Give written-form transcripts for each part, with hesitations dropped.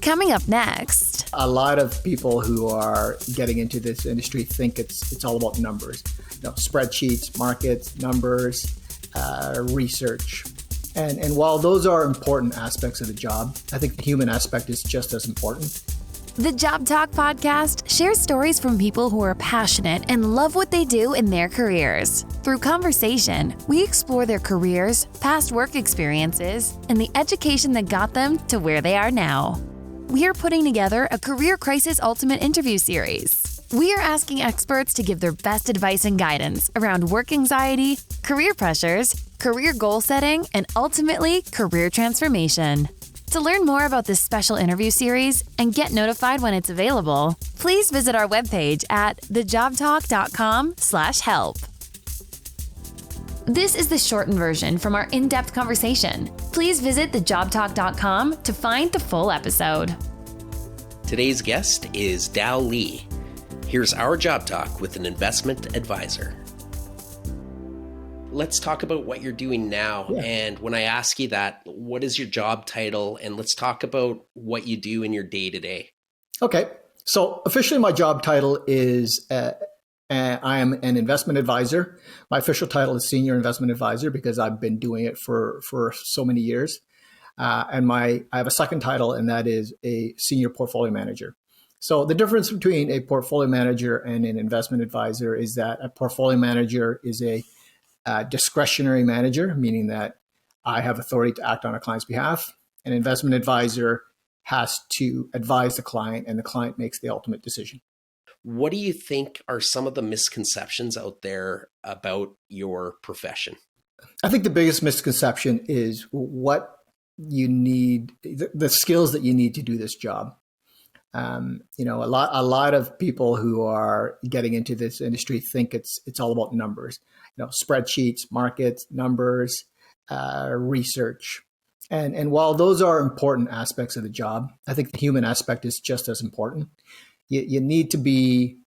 Coming up next. A lot of people who are getting into this industry think it's all about numbers, spreadsheets, markets, numbers, research. And while those are important aspects of the job, I think the human aspect is just as important. The Job Talk podcast shares stories from people who are passionate and love what they do in their careers. Through conversation, we explore their careers, past work experiences, and the education that got them to where they are now. We are putting together a Career Crisis Ultimate interview series. We are asking experts to give their best advice and guidance around work anxiety, career pressures, career goal setting, and ultimately, career transformation. To learn more about this special interview series and get notified when it's available, please visit our webpage at thejobtalk.com/help. This is the shortened version from our in-depth conversation. Please visit thejobtalk.com to find the full episode. Today's guest is Dao Lee. Here's our Job Talk with an investment advisor. Let's talk about what you're doing now. Yeah. And when I ask you that, what is your job title? And let's talk about what you do in your day-to-day. Okay. So officially my job title is I am an investment advisor. My official title is senior investment advisor because I've been doing it for so many years. And I have a second title, and that is a senior portfolio manager. So the difference between a portfolio manager and an investment advisor is that a portfolio manager is a discretionary manager, meaning that I have authority to act on a client's behalf. An investment advisor has to advise the client, and the client makes the ultimate decision. What do you think are some of the misconceptions out there about your profession? I think the biggest misconception is what you need, the skills that you need to do this job. A lot of people who are getting into this industry think it's all about numbers, spreadsheets, markets, numbers, research. And while those are important aspects of the job, I think the human aspect is just as important. You need to be,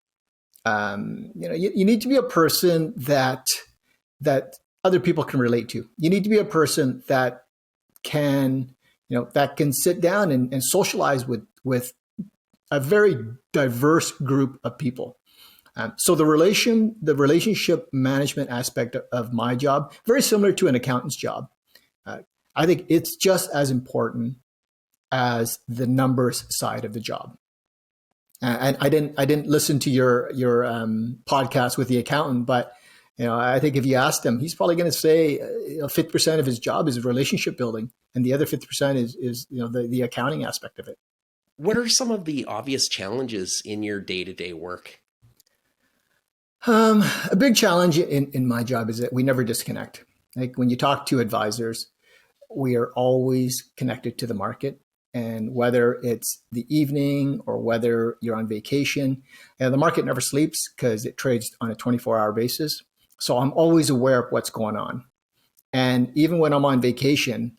you need to be a person that other people can relate to. You need to be a person that can sit down and socialize with a very diverse group of people. So the relationship management aspect of my job, very similar to an accountant's job. I think it's just as important as the numbers side of the job. And I didn't listen to your podcast with the accountant, but I think if you asked him, he's probably going to say 50% of his job is relationship building, and the other 50% is the accounting aspect of it. What are some of the obvious challenges in your day-to-day work? A big challenge in my job is that we never disconnect. Like when you talk to advisors, we are always connected to the market. And whether it's the evening or whether you're on vacation, the market never sleeps because it trades on a 24-hour basis. So I'm always aware of what's going on. And even when I'm on vacation,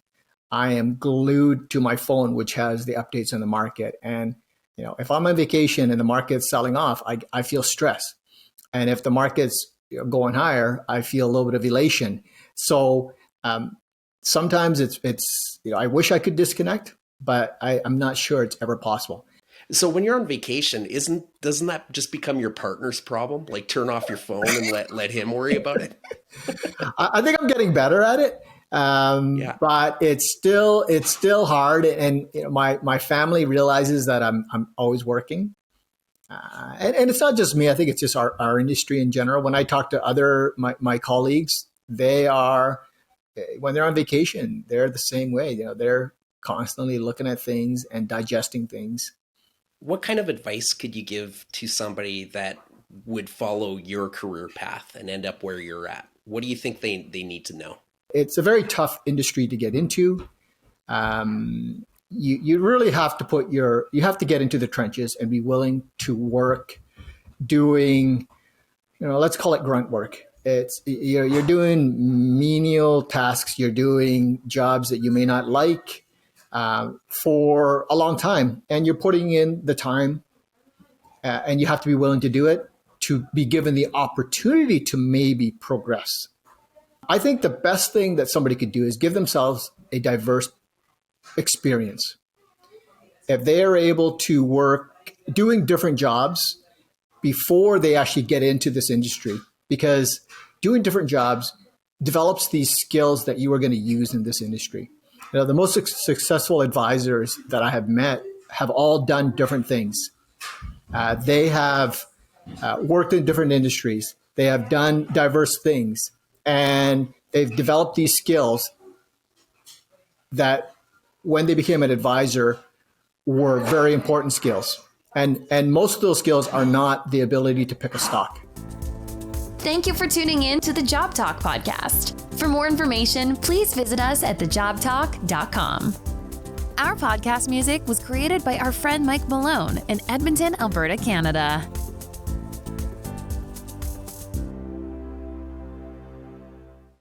I am glued to my phone, which has the updates on the market. And if I'm on vacation and the market's selling off, I feel stress. And if the market's going higher, I feel a little bit of elation. So sometimes it's I wish I could disconnect, but I'm not sure it's ever possible. So when you're on vacation, doesn't that just become your partner's problem? Like turn off your phone and let him worry about it? I think I'm getting better at it. But it's still hard. And my family realizes that I'm always working. And it's not just me. I think it's just our industry in general. When I talk to my colleagues, they are, when they're on vacation, they're the same way. They're constantly looking at things and digesting things. What kind of advice could you give to somebody that would follow your career path and end up where you're at? What do you think they need to know? It's a very tough industry to get into. You really have to you have to get into the trenches and be willing to work doing, let's call it grunt work. You're doing menial tasks. You're doing jobs that you may not like for a long time, and you're putting in the time, and you have to be willing to do it to be given the opportunity to maybe progress. I think the best thing that somebody could do is give themselves a diverse experience. if they are able to work doing different jobs before they actually get into this industry, because doing different jobs develops these skills that you are going to use in this industry. You know, the most successful advisors that I have met have all done different things. They have worked in different industries. They have done diverse things, and they've developed these skills that when they became an advisor were very important skills. And most of those skills are not the ability to pick a stock. Thank you for tuning in to the Job Talk podcast. For more information, please visit us at thejobtalk.com. Our podcast music was created by our friend Mike Malone in Edmonton, Alberta, Canada.